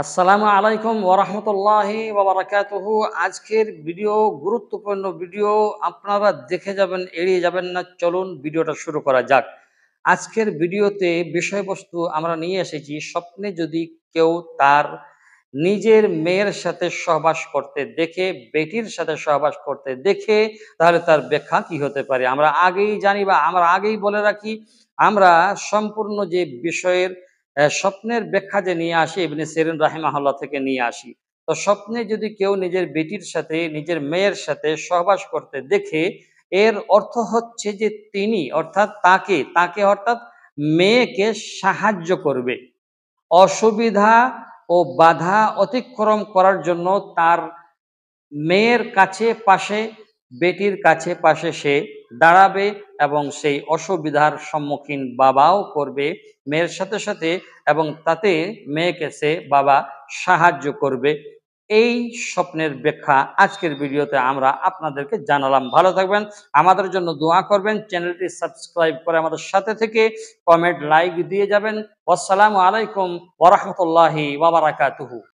আসসালামু আলাইকুম ওয়া রাহমাতুল্লাহি ওয়া বারাকাতুহু। আজকের ভিডিও গুরুত্বপূর্ণ ভিডিও, আপনারা দেখে যাবেন, এড়িয়ে যাবেন না। চলুন ভিডিওটা শুরু করা যাক। আজকের ভিডিওতে বিষয়বস্তু আমরা নিয়ে এসেছি, স্বপ্নে যদি কেউ তার নিজের মেয়ের সাথে সহবাস করতে দেখে, বেটির সাথে সহবাস করতে দেখে, তাহলে তার ব্যাখ্যা কি হতে পারে আমরা আগেই জানি, বা আমরা আগেই বলে রাখি, আমরা সম্পূর্ণ যে বিষয়ের স্বপ্নের ব্যাখ্যা যে নিয়ে আসি ইবনে সিরিন রাহিমাহুল্লাহ থেকে নিয়ে আসি। তো স্বপ্নে যদি কেউ নিজের বেটির সাথে, নিজের মেয়ের সাথে সহবাস করতে দেখে, এর অর্থ হচ্ছে যে তিনি, অর্থাৎ তাকে অর্থাৎ মেয়েকে সাহায্য করবে, অসুবিধা ও বাধা অতিক্রম করার জন্য তার মেয়ের কাছে পাশে, বেটির কাছে পাশে সে দাঁড়াবে, এবং সেই অসুবিধার সম্মুখীন বাবাও করবে মেয়ের সাথে সাথে, এবং তাতে মেয়েকে সে বাবা সাহায্য করবে। এই স্বপ্নের ব্যাখ্যা আজকের ভিডিওতে আমরা আপনাদেরকে জানালাম। ভালো থাকবেন, আমাদের জন্য দোয়া করবেন, চ্যানেলটি সাবস্ক্রাইব করে আমাদের সাথে থেকে কমেন্ট লাইক দিয়ে যাবেন। আসসালামু আলাইকুম ওয়া রাহমাতুল্লাহি ওয়া বারাকাতুহু।